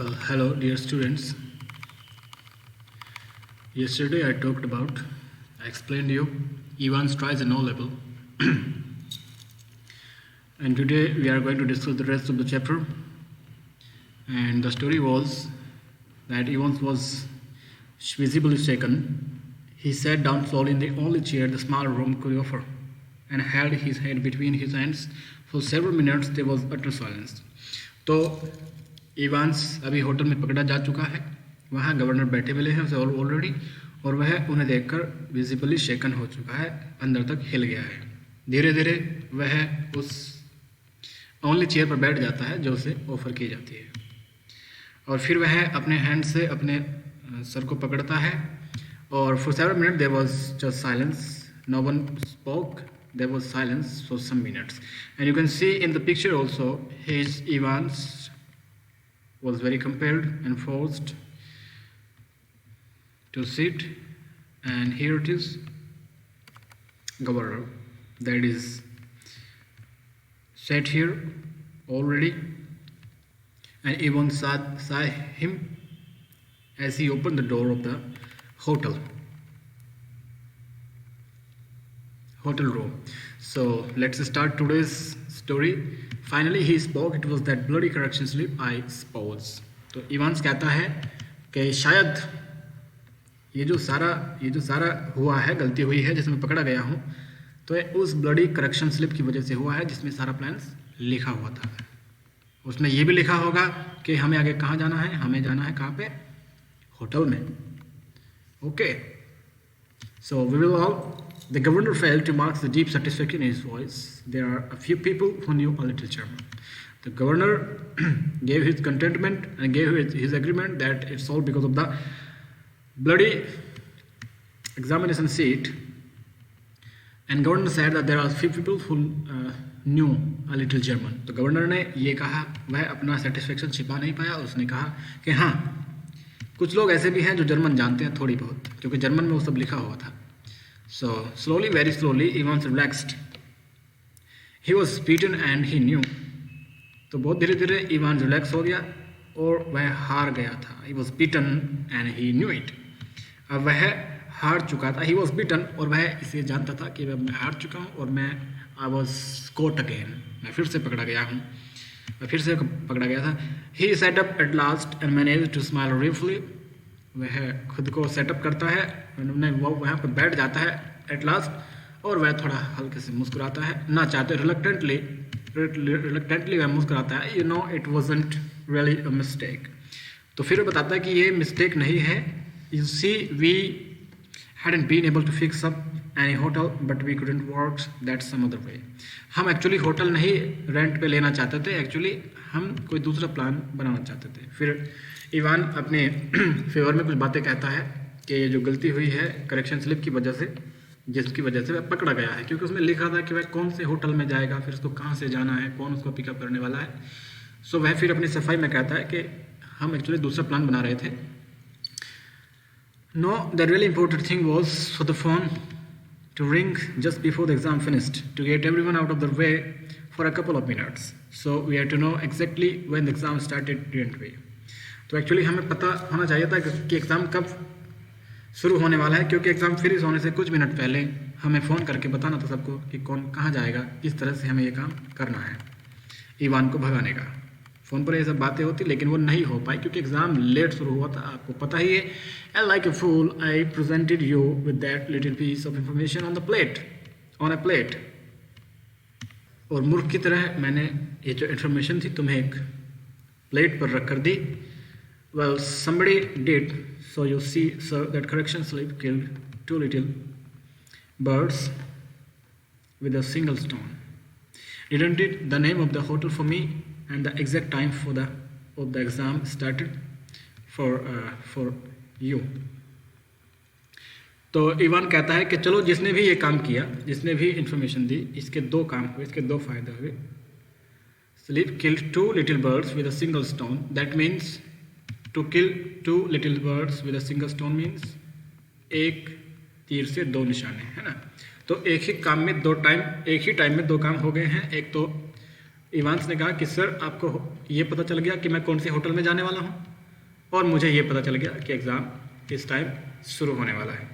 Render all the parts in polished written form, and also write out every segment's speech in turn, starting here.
Well, hello, dear students. Yesterday I explained you Evans tries and O level, and today we are going to discuss the rest of the chapter. And the story was that Evans was visibly shaken. He sat down slowly in the only chair the small room could offer, and held his head between his hands. For several minutes there was utter silence. तो Evans अभी hotel में पकड़ा जा चुका है, वहाँ governor बैठे मिले हैं ऑलरेडी, और वह उन्हें देखकर विजिबली शेकन हो चुका है, अंदर तक हिल गया है। धीरे धीरे वह उस ओनली चेयर पर बैठ जाता है जो उसे ऑफर की जाती है, और फिर वह अपने हैंड से अपने सर को पकड़ता है। और for several minute there was just silence, no one spoke, there was silence for some minutes, and you can see in the picture also his Evans was very compelled and forced to sit, and here it is governor that is sat here already, and Evans saw him as he opened the door of the hotel room. So let's start today's story. Finally he spoke. It was that bloody correction slip, I suppose. तो Evans कहता है कि शायद ये जो सारा हुआ है, गलती हुई है जिसमें पकड़ा गया हूँ, तो ये उस ब्लडी करेक्शन स्लिप की वजह से हुआ है जिसमें सारा प्लान्स लिखा हुआ था। उसमें ये भी लिखा होगा कि हमें आगे कहाँ जाना है, हमें जाना है कहाँ पे, होटल में। Okay, so we will all. The governor failed to mark the deep satisfaction in his voice. There are a few people who knew a little German. The governor gave his contentment and gave his agreement that it's all because of the bloody examination seat. And governor said that there are a few people who knew a little German. तो governor ने ये कहा, वह अपना satisfaction छिपा नहीं पाया। उसने कहा कि हाँ, कुछ लोग ऐसे भी हैं जो जर्मन जानते हैं थोड़ी बहुत, क्योंकि जर्मन में वो सब लिखा हुआ था। So slowly, very slowly, Evans relaxed. He was beaten and he knew. तो बहुत धीरे धीरे इवान रिलैक्स हो गया और वह हार गया था। He was beaten and he knew it. अब वह हार चुका था। He was beaten और वह इसे जानता था कि मैं हार चुका हूँ और I was caught again. मैं फिर से पकड़ा गया हूँ। मैं फिर से पकड़ा गया था। He sat up at last and managed to smile briefly. वह खुद को सेटअप करता है, वो वहाँ पर बैठ जाता है एट लास्ट, और वह थोड़ा हल्के से मुस्कुराता है, ना चाहते रिलक्टेंटली वह मुस्कुराता है। You know it wasn't really a mistake. तो फिर वो बताता है कि ये मिस्टेक नहीं है। You see we hadn't been able to fix up any hotel but we couldn't work that some other way. हम एक्चुअली होटल नहीं रेंट पे लेना चाहते थे, एक्चुअली हम कोई दूसरा प्लान बनाना चाहते थे। फिर इवान अपने फेवर में कुछ बातें कहता है कि ये जो गलती हुई है करेक्शन स्लिप की वजह से, जिसकी वजह से वह पकड़ा गया है, क्योंकि उसमें लिखा था कि वह कौन से होटल में जाएगा, फिर उसको कहाँ से जाना है, कौन उसको पिकअप करने वाला है। सो वह फिर अपनी सफाई में कहता है कि हम एक्चुअली दूसरा प्लान बना रहे थे। No, the really important thing was for the phone to ring just before the exam finished to get everyone out of the way for a couple of minutes. So we had to know exactly when the exam started, didn't we? तो actually हमें पता होना चाहिए था कि exam कब शुरू होने वाला है, क्योंकि एग्ज़ाम फिनिश होने से कुछ मिनट पहले हमें फ़ोन करके बताना था सबको कि कौन कहाँ जाएगा, किस तरह से हमें ये काम करना है ईवान को भगाने का। फ़ोन पर ये सब बातें होती, लेकिन वो नहीं हो पाई क्योंकि एग्ज़ाम लेट शुरू हुआ था, आपको पता ही है। And like a fool I presented you with that little piece of information on a plate. और मूर्ख की तरह मैंने ये जो इन्फॉर्मेशन थी तुम्हें एक प्लेट पर रख कर दी। Well, somebody did. So you see, sir, that correction slip killed 2 little birds with a single stone. Didn't it? The name of the hotel for me and the exact time of the exam started for you. तो Ivan कहता है कि चलो जिसने भी ये काम किया, जिसने भी इंफॉर्मेशन दी, इसके दो काम हुए, इसके दो फायदे हुए। Slip killed 2 little birds with a single stone. That means to kill 2 little birds with a single stone means एक तीर से दो निशाने, है ना। तो एक ही टाइम में दो काम हो गए हैं। एक तो इवांस ने कहा कि सर आपको ये पता चल गया कि मैं कौन से होटल में जाने वाला हूँ, और मुझे ये पता चल गया कि एग्ज़ाम किस टाइम शुरू होने वाला है।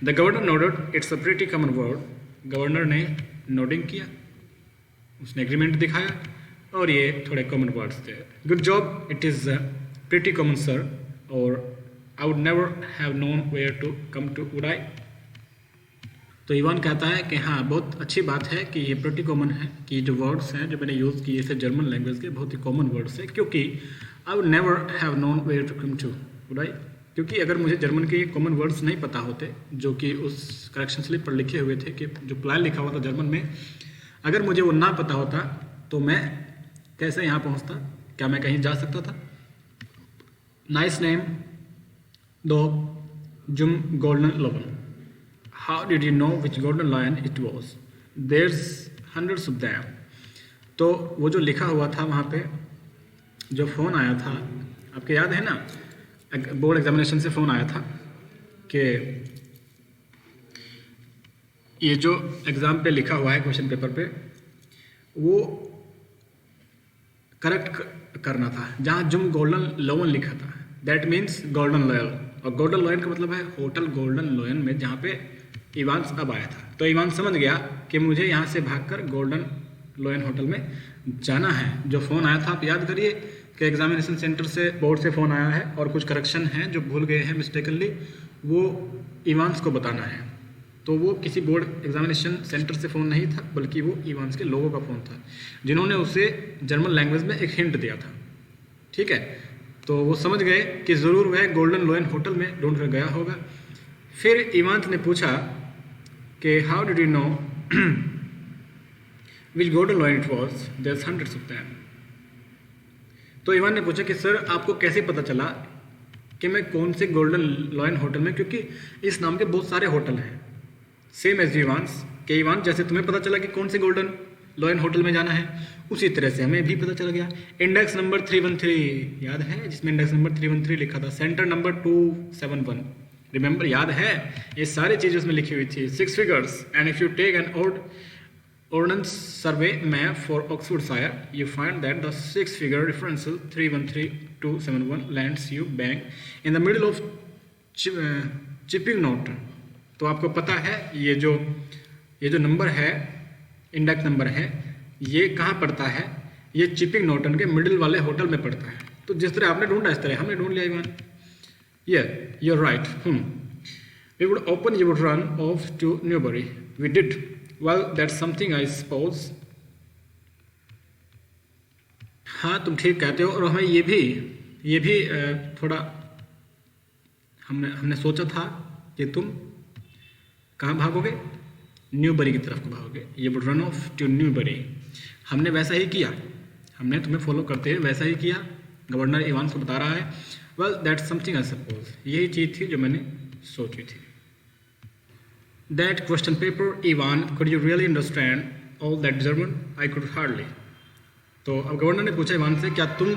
The governor nodded it's a pretty common word. Governor ने नोडिंग किया, उसने एग्रीमेंट दिखाया और ये थोड़े कॉमन वर्ड्स थे। Good job, it is pretty common sir, और I would never have known where to come to उड़ाई। तो इवान कहता है कि हाँ, बहुत अच्छी बात है कि ये प्रीटी कॉमन है, कि जो वर्ड्स हैं जो मैंने यूज़ किए थे जर्मन लैंग्वेज के, बहुत ही कॉमन वर्ड्स है, क्योंकि I would never have known where to come to उड़ाई। क्योंकि अगर मुझे जर्मन के कॉमन वर्ड्स नहीं पता होते जो कि उस करेक्शन स्लिप पर लिखे हुए थे, कि जो प्लान लिखा हुआ था जर्मन में, अगर मुझे वो ना पता होता तो मैं कैसे यहाँ पहुँचता, क्या मैं कहीं जा सकता था? नाइस नेम दो जुम golden lion. How did you know which golden lion it was? There's hundreds of them. तो वो जो लिखा हुआ था वहाँ पे, जो फ़ोन आया था, आपके याद है ना, बोर्ड एग्जामिनेशन से फ़ोन आया था कि ये जो एग्ज़ाम पे लिखा हुआ है क्वेश्चन पेपर पे, वो करेक्ट करना था। जहाँ जुम गोल्डन लोवन लिखा था, दैट मीन्स गोल्डन लॉयल, और गोल्डन लॉयन का मतलब है होटल गोल्डन लॉयन में, जहाँ पे इवांस अब आया था। तो इवांस समझ गया कि मुझे यहाँ से भागकर गोल्डन लॉयन होटल में जाना है। जो फ़ोन आया था, आप याद करिए कि एग्जामिनेशन सेंटर से, बोर्ड से फ़ोन आया है और कुछ करेक्शन हैं जो भूल गए हैं मिस्टेकनली, वो इवांस को बताना है। तो वो किसी बोर्ड एग्जामिनेशन सेंटर से फ़ोन नहीं था, बल्कि वो इवांस के लोगों का फ़ोन था, जिन्होंने उसे जर्मन लैंग्वेज में एक हिंट दिया था। ठीक है, तो वो समझ गए कि ज़रूर वह गोल्डन लॉयन होटल में ढूंढ कर गया होगा। फिर इवांस ने पूछा कि how did you know which golden lion it was, there's hundreds of them. तो इवान ने पूछा कि सर, आपको कैसे पता चला कि मैं कौन से गोल्डन लॉयन होटल में, क्योंकि इस नाम के बहुत सारे होटल हैं, सेम एज इवांस के इवान, जैसे तुम्हें पता चला कि कौन से गोल्डन लॉयन होटल में जाना है, उसी तरह से हमें भी पता चल गया। इंडेक्स नंबर 313 याद है, जिसमें इंडेक्स नंबर 313 लिखा था, सेंटर नंबर 271 रिमेंबर, याद है, ये सारी चीज़ें उसमें लिखी हुई थी। 6 figures, and if you take an ordnance survey map for Oxfordshire, you find that the 6-figure differential 313271 lands you bang in the middle of chipping note। तो आपको पता है ये जो नंबर है, इंडेक्स नंबर है, ये कहाँ पड़ता है? ये चिपिंग नोटन के मिडिल वाले होटल में पड़ता है। तो जिस तरह आपने ढूंढा, इस तरह हमने ढूंढ लिया Ivan. You're right. We would open, you would run off to Newbury. We did. Well, that's something I suppose. हाँ, तुम ठीक कहते हो, और हमें ये भी थोड़ा हमने सोचा था कि तुम कहाँ भागोगे? न्यूबरी की तरफ को भागोगे। ये would run off to Newbury. हमने वैसा ही किया, हमने तुम्हें फॉलो करते हुए वैसा ही किया। गवर्नर इवांस को बता रहा है, well that's something I suppose, यही चीज़ थी जो मैंने सोची थी। That question paper, Ivan, could you really understand all that German? I could hardly. तो अब गवर्नर ने पूछा इवान से, क्या तुम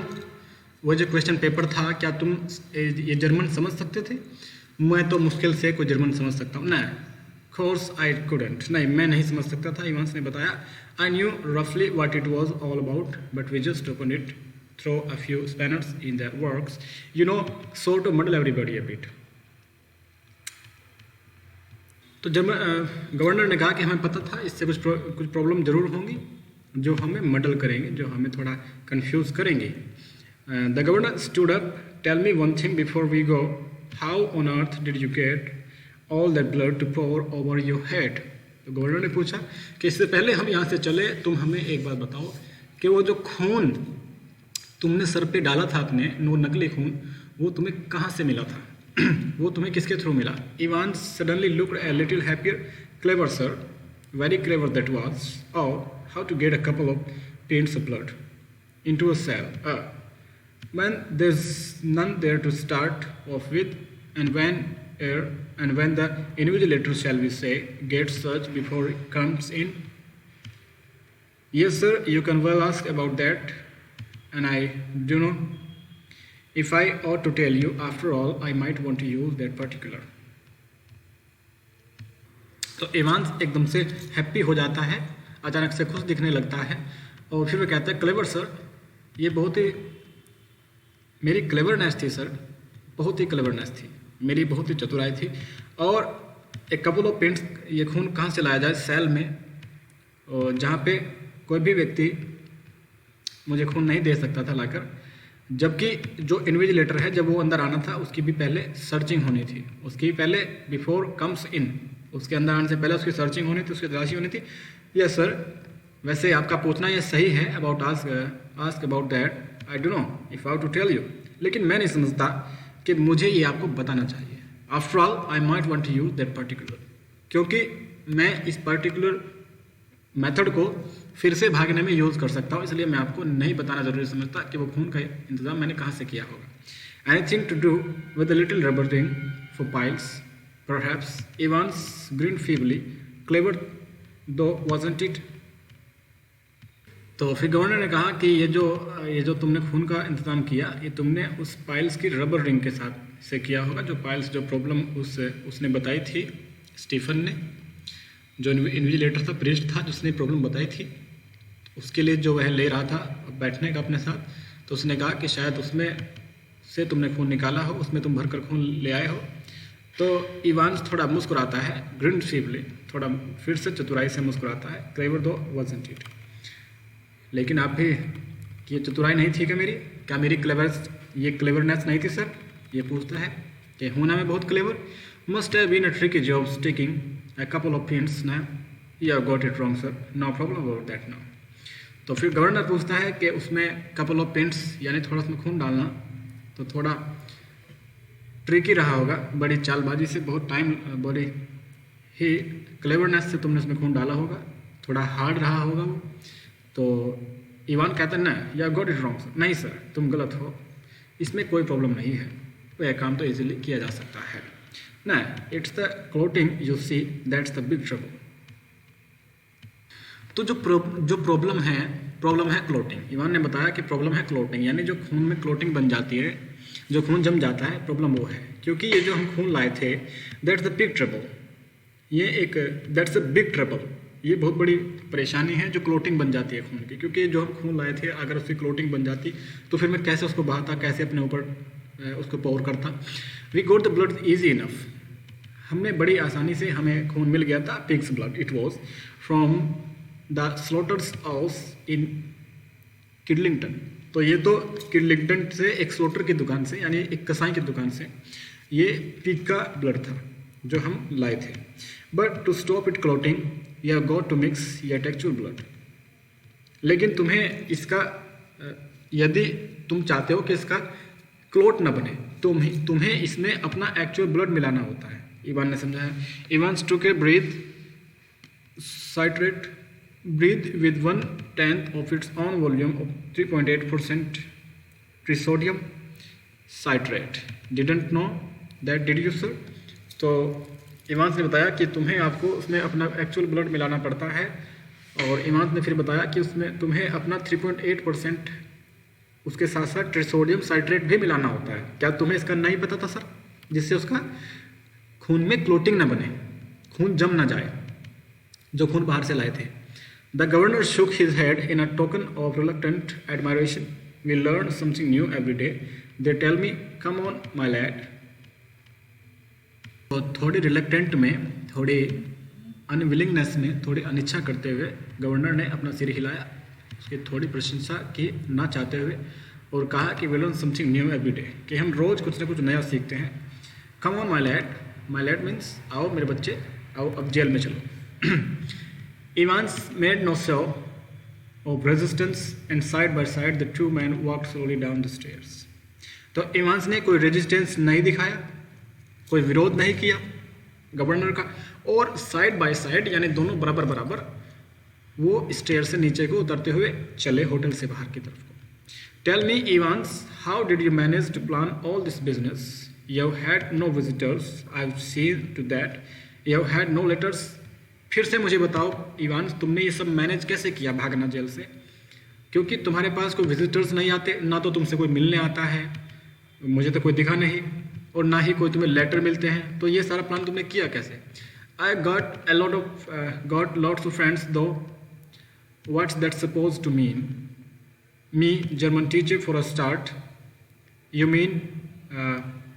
वो जो क्वेश्चन पेपर था, क्या तुम ये जर्मन समझ सकते थे? मैं तो मुश्किल से कोई जर्मन समझ सकता हूँ। नहीं, course I couldn't. नहीं, मैं नहीं समझ सकता था। इवान ने बताया, I knew roughly what it was all about, but we just opened it, throw a few spanners in the works, you know, sort of muddle everybody a bit. तो governor ने कहा कि हमें पता था इससे कुछ प्रॉब्लम ज़रूर होंगी जो हमें मडल करेंगे, जो हमें थोड़ा कंफ्यूज करेंगे। The governor stood up, tell me one thing before we go, how on earth did you get all that blood to pour over your head. तो गवर्नर ने पूछा कि इससे पहले हम यहाँ से चले, तुम हमें एक बात बताओ कि वो जो खून तुमने सर पे डाला था अपने, नकली खून, वो तुम्हें कहाँ से मिला था? वो तुम्हें किसके थ्रू मिला? Ivan suddenly looked a little happier. Clever, sir. Very clever that was. Oh, how to get a couple of pints of blood into a cell. When there's none there to start off with, and when the invigilator, shall we say, gets searched before it comes in. Yes, sir, you can well ask about that, and I do know. If I ought to tell you, after all, I might want to use that particular. तो Evans एकदम से happy हो जाता है, अचानक से खुश दिखने लगता है, और फिर वो कहता है, क्लेवर सर, ये बहुत ही मेरी क्लेवरनेस थी सर, बहुत ही क्लेवरनेस थी, मेरी बहुत ही चतुराई थी। और एक कपल ऑफ पेंट्स, ये खून कहाँ से लाया जाए, सेल में, और जहाँ पे कोई भी व्यक्ति मुझे खून नहीं दे सकता था लाकर, जबकि जो इन्विजिलेटर है जब वो अंदर आना था उसकी भी पहले सर्चिंग होनी थी, उसकी पहले बिफोर कम्स इन, उसके अंदर आने से पहले उसकी सर्चिंग होनी थी, उसकी तलाशी होनी थी। यस सर, वैसे आपका पूछना ये सही है about ask about that, I do know if how to tell you, लेकिन मैं नहीं समझता कि मुझे ये आपको बताना चाहिए। After all I might want to use that particular, क्योंकि मैं इस पर्टिकुलर मेथड को फिर से भागने में यूज़ कर सकता हूँ, इसलिए मैं आपको नहीं बताना जरूरी समझता कि वो खून का इंतजाम मैंने कहाँ से किया होगा। Anything to do with a little rubber ring for piles, perhaps Evans grin feebly, clever though wasn't it. तो फिर गवर्नर ने कहा कि ये जो तुमने खून का इंतजाम किया, ये तुमने उस पाइल्स की रबर रिंग के साथ से किया होगा, जो पाइल्स, जो प्रॉब्लम उसने बताई थी स्टीफन ने, जो इन्विजिलेटर था, प्रिस्ट था, जिसने प्रॉब्लम बताई थी, उसके लिए जो वह ले रहा था बैठने का अपने साथ, तो उसने कहा कि शायद उसमें से तुमने खून निकाला हो, उसमें तुम भरकर खून ले आए हो। तो इवांस थोड़ा मुस्कुराता है, ग्रिन फीबली, थोड़ा फिर से चतुराई से मुस्कुराता है, क्लेवर दो वाजंट इट। लेकिन आप भी, कि ये चतुराई नहीं थी क्या मेरी, क्या मेरी ये क्लेवरनेस नहीं थी सर, ये पूछता है कि होना में बहुत clever, must have been a tricky job sticking a couple of pins now, you have got it wrong sir, no problem about that now। तो फिर गवर्नर पूछता है कि उसमें couple of pins यानी थोड़ा उसमें खून डालना तो थोड़ा ट्रिकी रहा होगा, बड़ी चालबाजी से, बहुत टाइम, बड़ी ही क्लेवरनेस से तुमने उसमें खून डाला होगा, थोड़ा हार्ड रहा होगा वो। तो इवान कहता है ना, you have got it wrong sir, नहीं सर तुम गलत हो, इसमें कोई प्रॉब्लम नहीं है, वो यह काम तो इजीली किया जा सकता है ना, it's the clotting you see that's the big trouble. तो जो प्रॉब्लम है क्लोटिंग। इवान ने बताया कि प्रॉब्लम है क्लोटिंग, यानी जो खून में क्लोटिंग बन जाती है, जो खून जम जाता है, प्रॉब्लम वो है। क्योंकि ये जो हम खून लाए थे, that's the big trouble, that's the big trouble, ये बहुत बड़ी परेशानी है जो क्लोटिंग बन जाती है खून की। क्योंकि जो हम खून लाए थे, अगर उसकी क्लोटिंग बन जाती तो फिर मैं कैसे उसको बहाता, कैसे अपने ऊपर उसको पोर करता। We got the blood easy enough, हमने बड़ी आसानी से, हमें खून मिल गया था, pig's blood, it was from the slaughters house in Kidlington. तो ये तो किडलिंगटन से, एक स्लॉटर की दुकान से, यानी एक कसाई की दुकान से ये पिग का ब्लड था जो हम लाए थे। But to stop it clotting you have got to mix your actual blood. लेकिन तुम्हें इसका, यदि तुम चाहते हो कि इसका क्लोट न बने, तुम्हें इसमें अपना एक्चुअल ब्लड मिलाना होता है। इवान ने समझाया। Ivan took A breathe with 1/10 of its own volume of 3.8% trisodium citrate. Didn't know that, did you sir? तो इवान ने बताया कि आपको उसमें अपना एक्चुअल ब्लड मिलाना पड़ता है, और इवान ने फिर बताया कि उसमें तुम्हें अपना 3.8% उसके साथ साथ ट्रिसोडियम साइट्रेट भी मिलाना होता है। क्या तुम्हें इसका नहीं पता था सर? जिससे उसका खून में क्लोटिंग ना बने, खून जम ना जाए, जो खून बाहर से लाए थे। The governor shook his head in a token of reluctant admiration. We learn something new every day. They tell me, come on my lad. तो थोड़ी रिलक्टेंट में, थोड़ी अनविलिंगनेस में, थोड़ी अनिच्छा करते हुए गवर्नर ने अपना सिर हिलाया, उसकी थोड़ी प्रशंसा की ना चाहते हुए, और कहा कि we learn something new every day, कि हम रोज़ कुछ ना कुछ नया सीखते हैं। Come on my lad, my lad means आओ मेरे बच्चे, आओ अब जेल में चलो। Evans made no show of resistance, and side by side the two men walked slowly down the stairs. तो इवांस ने कोई रेजिस्टेंस नहीं दिखाया, कोई विरोध नहीं किया गवर्नर का, और साइड बाय साइड यानी दोनों बराबर बराबर वो स्टेयर से नीचे को उतरते हुए चले होटल से बाहर की तरफ को। Tell me Evans, how did you manage to plan all this business? You had no visitors, I have seen to that. You had no letters. फिर से मुझे बताओ इवान, तुमने ये सब मैनेज कैसे किया भागना जेल से? क्योंकि तुम्हारे पास कोई विजिटर्स नहीं आते, ना तो तुमसे कोई मिलने आता है, मुझे तो कोई दिखा नहीं, और ना ही कोई तुम्हें लेटर मिलते हैं, तो ये सारा प्लान तुमने किया कैसे? I got lots of friends though, what's that suppose to mean? Me, German teacher for a start, You mean,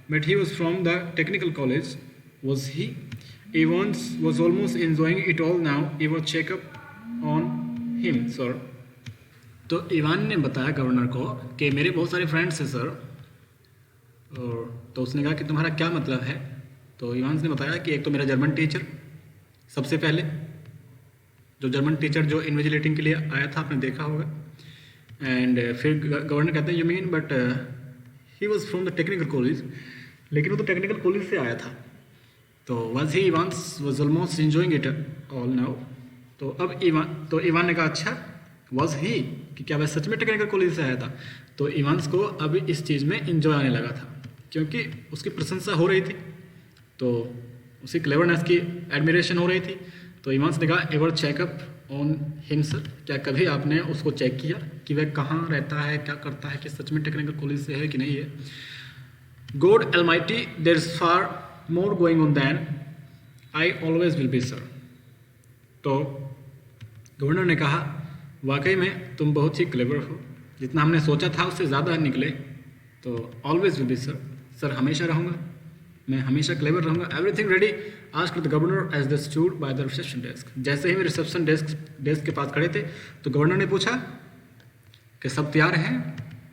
but he was from the technical college, was he? Evans was almost enjoying it all now. He was check up on him, sir. तो Evan ने बताया governor को कि मेरे बहुत सारे friends हैं sir. और तो उसने कहा कि तुम्हारा क्या मतलब है। तो इवान्स ने बताया कि एक तो मेरा जर्मन टीचर, सबसे पहले जो जर्मन टीचर जो इन्विजिलेटिंग के लिए आया था, आपने देखा होगा। एंड फिर गवर्नर कहते हैं you mean but he was from the technical college, लेकिन वो तो टेक्निकल कॉलेज से आया था। तो was he Evans was almost enjoying it all now. तो अब इवान ने कहा अच्छा वॉज ही, कि क्या वह सच में टेक्निकल कॉलेज से आया था। तो इवान्स को अब इस चीज़ में इंजॉय आने लगा था, क्योंकि उसकी प्रशंसा हो रही थी, तो उसकी क्लेवरनेस की एडमिरेशन हो रही थी। तो इवान्स ने कहा ever checkup on him sir, क्या कभी आपने उसको चेक किया कि वह कहाँ रहता है, क्या करता है, कि सच में टेक्निकल कॉलेज से है कि नहीं है। God almighty there is far more going on than I always will be sir. तो गवर्नर ने कहा वाकई में तुम बहुत ही क्लेवर हो, जितना हमने सोचा था उससे ज़्यादा निकले। तो always will be sir, sir हमेशा रहूँगा, मैं हमेशा क्लेवर रहूँगा। Everything ready asked the governor as the stood by the reception desk. जैसे ही वे रिसेप्शन डेस्क के पास खड़े थे तो गवर्नर ने पूछा कि सब तैयार हैं।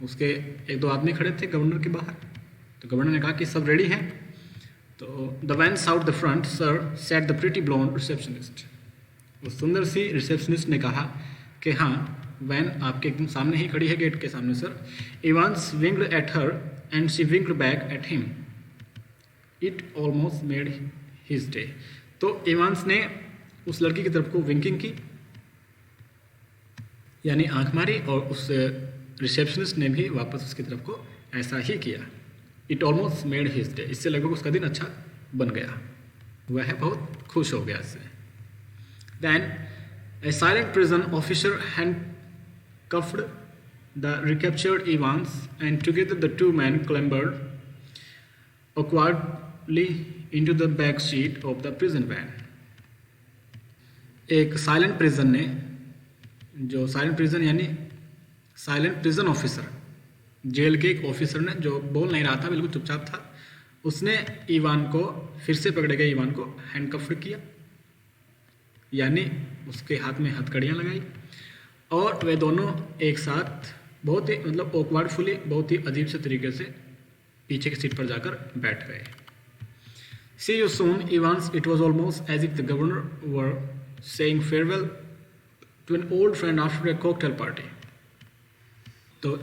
उसके एक दो आदमी खड़े थे गवर्नर के बाहर। तो गवर्नर ने कहा कि सब रेडी हैं। तो the vans out the front sir said the pretty blonde receptionist. उस सुंदर सी रिसेप्शनिस्ट ने कहा कि हाँ वैन आपके एकदम सामने ही खड़ी है, गेट के सामने sir. Evans winged at her and she winged back at him. It almost made his day. तो इवान्स ने उस लड़की की तरफ को विंकिंग की, यानी आंख मारी, और उस रिसेप्शनिस्ट ने भी वापस उसकी तरफ को ऐसा ही किया। It almost made his day, इससे लगभग उसका दिन अच्छा बन गया, वह बहुत खुश हो गया इससे। Then a silent prison officer handcuffed the recaptured Evans, and together the two men clambered awkwardly into the back seat of the prison van. एक साइलेंट प्रिजन ने, जो साइलेंट प्रिजन यानी साइलेंट प्रिजन ऑफिसर, जेल के एक officer ने जो बोल नहीं रहा था, बिल्कुल चुपचाप था, उसने इवान को फिर से पकड़े गए इवान को हैंडकफ्ड किया, यानी उसके हाथ में हथकड़ियाँ लगाई, और वे दोनों एक साथ बहुत ही मतलब ऑकवर्डफुली, बहुत ही अजीब से तरीके से पीछे की सीट पर जाकर बैठ गए। See you soon Evans, it was almost as if the governor were saying farewell to an old friend after a cocktail party. तो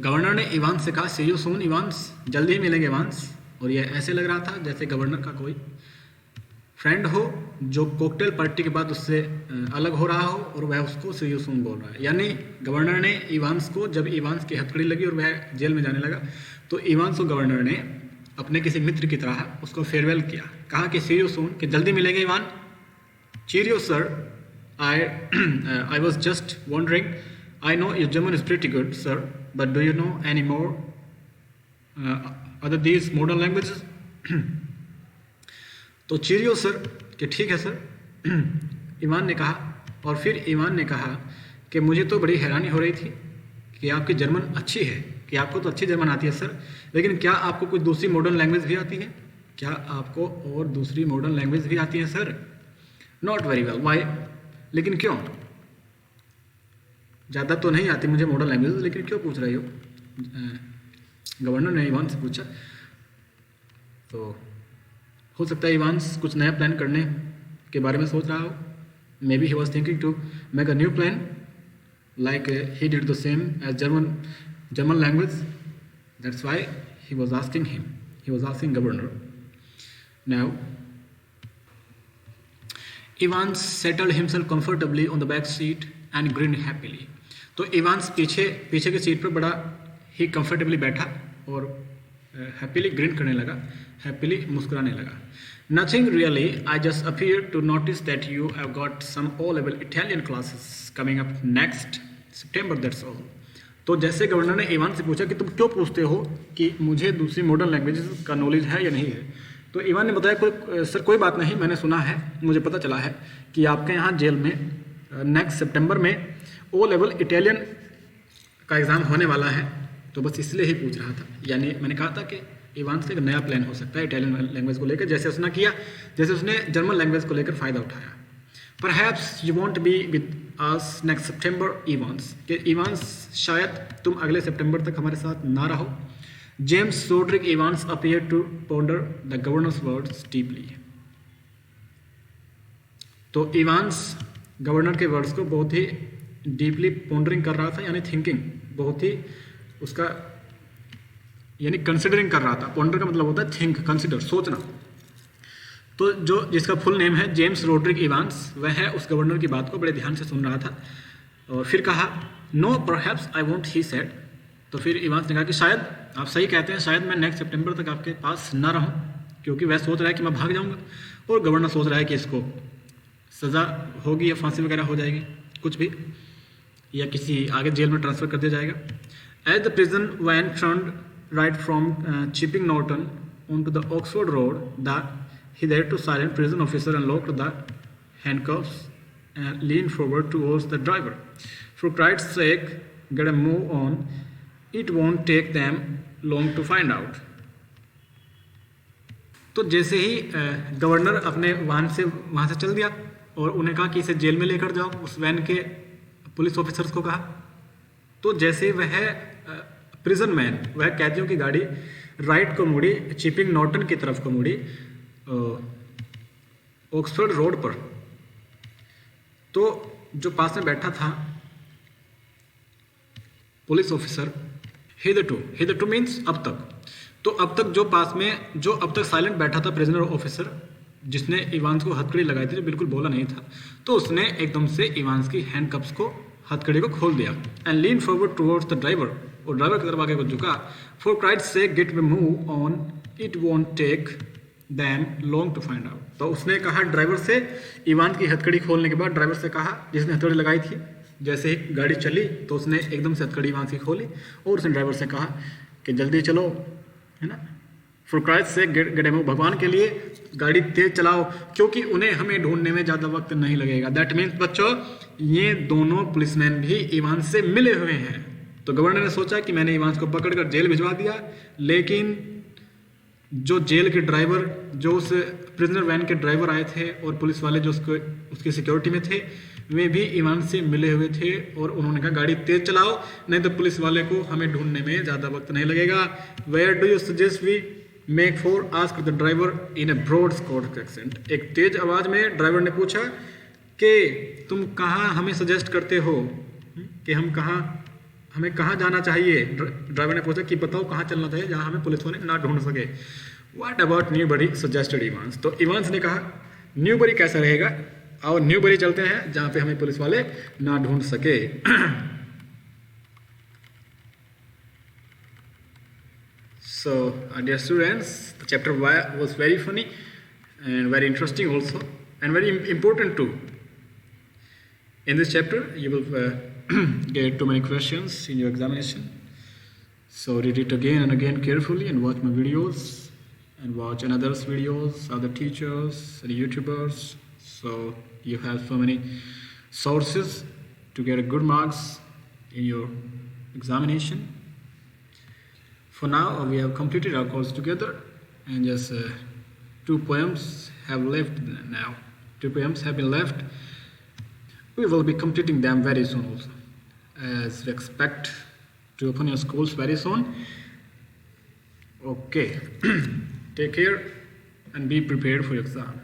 गवर्नर ने इवान्स से कहा सी यू सून इवान्स, जल्दी ही मिलेंगे इवान्स। और ये ऐसे लग रहा था जैसे गवर्नर का कोई फ्रेंड हो जो कॉकटेल पार्टी के बाद उससे अलग हो रहा हो और वह उसको सी यू सून बोल रहा है। यानी गवर्नर ने इवान्स को, जब इवान्स की हथकड़ी लगी और वह जेल में जाने लगा, तो इवान्स को गवर्नर ने अपने किसी मित्र की तरह उसको फेयरवेल किया, कहा कि सी यू सून, कि जल्दी मिलेंगे Evan. Cheerio sir, I was just wondering, I know your German is pretty good sir, but do you know any more other these modern languages. तो चीरियो सर, कि ठीक है सर, ईवान ने कहा। और फिर ईवान ने कहा कि मुझे तो बड़ी हैरानी हो रही थी कि आपकी जर्मन अच्छी है, कि आपको तो अच्छी जर्मन आती है सर, लेकिन क्या आपको कोई दूसरी मॉडर्न लैंग्वेज भी आती है? क्या आपको और दूसरी मॉडर्न लैंग्वेज भी आती है sir? Not very well, why, लेकिन क्यों? ज़्यादा तो नहीं आती मुझे मॉडर्न लैंग्वेज, लेकिन क्यों पूछ रही हो? गवर्नर ने ईवान से पूछा। तो हो सकता है इवान्स कुछ नया प्लान करने के बारे में सोच रहा हो। Maybe he was thinking to make a new plan like he did the same as German language. That's why he was asking governor. Now Evans settled himself comfortably on the back seat and grinned happily. तो Evans पीछे की seat पर बड़ा ही comfortably बैठा और happily green करने लगा, happily मुस्कुराने लगा। Nothing really, I just appear to notice that you have got some O level Italian classes coming up next September, that's all. तो जैसे गवर्नर ने इवान से पूछा कि तुम क्यों पूछते हो कि मुझे दूसरी मॉडर्न लैंग्वेजेस का नॉलेज है या नहीं है, तो इवान ने बताया सर कोई बात नहीं, मैंने सुना है, मुझे पता चला है कि आपके यहाँ जेल में नेक्स्ट सितंबर में ओ लेवल इटालियन का एग्ज़ाम होने वाला है, तो बस इसलिए ही पूछ रहा था। यानी मैंने कहा था कि इवांस का एक नया प्लान हो सकता है इटालियन लैंग्वेज को लेकर, जैसे उसने किया, जैसे उसने जर्मन लैंग्वेज को लेकर फ़ायदा उठाया। Perhaps you won't be with us next September Evans, कि इवांस शायद तुम अगले सितंबर तक हमारे साथ ना रहो। James Roderick Evans appear to ponder the governor's words deeply. तो इवांस गवर्नर के वर्ड्स को बहुत ही डीपली पोंडरिंग कर रहा था, यानी थिंकिंग, बहुत ही उसका यानी कंसिडरिंग कर रहा था। पोंडर का मतलब होता है थिंक, कंसिडर, सोचना। तो जो जिसका फुल नेम है जेम्स रोड्रिक इवांस, वह है उस गवर्नर की बात को बड़े ध्यान से सुन रहा था। और फिर कहा no perhaps I won't, he said. तो फिर इवांस ने कहा कि शायद आप सही कहते हैं, शायद मैं नेक्स्ट सितंबर तक आपके पास ना रहूं, क्योंकि वह सोच रहा है कि मैं भाग जाऊंगा और गवर्नर सोच रहा है कि इसको सज़ा होगी या फांसी वगैरह हो जाएगी, कुछ भी, या किसी आगे जेल में ट्रांसफ़र कर दिया जाएगा। As the prison van turned right from Chipping Norton on to the Oxford road, द hitherto silent prison officer unlocked the handcuffs and leaned forward towards the driver. For Christ's sake, get a move on. It won't take them long to find out. तो जैसे ही governor अपने वाहन से वहाँ से चल दिया और उन्हें कहा कि इसे जेल में लेकर जाओ, उस वैन के पुलिस ऑफिसर्स को कहा, तो जैसे वह प्रिजन मैन, वह कैदियों की गाड़ी राइट को मुड़ी, चिपिंग नॉर्टन की तरफ को मुड़ी, ऑक्सफोर्ड रोड पर। तो जो पास में बैठा था पुलिस ऑफिसर, हिदरटू मीन्स अब तक, तो अब तक जो पास में, जो अब तक साइलेंट बैठा था प्रिजनर ऑफिसर, जिसने इवांस को हथकड़ी लगाई थी, जो बिल्कुल बोला नहीं था, तो उसने एकदम से इवांस की हैंडकप्स को, हथकड़ी को खोल दिया। And lean forward towards the driver, और ड्राइवर की तरफ आगे को झुका। For Christ sake get way move on, it won't take them long to find out. तो उसने कहा ड्राइवर से, इवान की हथकड़ी खोलने के बाद ड्राइवर से कहा, जिसने हथकड़ी लगाई थी, जैसे ही गाड़ी चली तो उसने एकदम से हथकड़ी इवान की खोली और उसने ड्राइवर से कहा कि जल्दी चलो, है ना। For Christ sake gate move, भगवान के लिए गाड़ी तेज चलाओ, क्योंकि उन्हें हमें ढूंढने में ज़्यादा वक्त नहीं लगेगा। दैट मीन्स बच्चों, ये दोनों पुलिसमैन भी इवान से मिले हुए हैं। तो गवर्नर ने सोचा कि मैंने इवान को पकड़कर जेल भिजवा दिया, लेकिन जो जेल के ड्राइवर, जो उस प्रिजनर वैन के ड्राइवर आए थे और पुलिस वाले जो उसके सिक्योरिटी में थे, वे भी इवान से मिले हुए थे और उन्होंने कहा गाड़ी तेज चलाओ, नहीं तो पुलिस वाले को हमें ढूंढने में ज़्यादा वक्त नहीं लगेगा। Where do you suggest we make for, ask the driver in a broad Scottish accent. एक तेज आवाज़ में ड्राइवर ने पूछा कि तुम कहाँ हमें सजेस्ट करते हो, कि हमें कहाँ जाना चाहिए। ड्राइवर ने पूछा कि बताओ कहाँ चलना चाहिए जहाँ हमें पुलिस वाले ना ढूंढ सके। What about Newbury suggested Evans. तो इवांस ने कहा न्यूबरी कैसा रहेगा, और न्यूबरी चलते हैं जहाँ पे हमें पुलिस वाले ना ढूंढ सके। So, dear students, the chapter was very funny and very interesting also, and very important too. In this chapter, you will get too many questions in your examination. So read it again and again carefully, and watch my videos, and watch another's videos, other teachers and YouTubers. So you have so many sources to get a good marks in your examination. For now, we have completed our course together, and just 2 poems have left now. 2 poems have been left. We will be completing them very soon also, as we expect to open your schools very soon. Okay, take care and be prepared for your exam.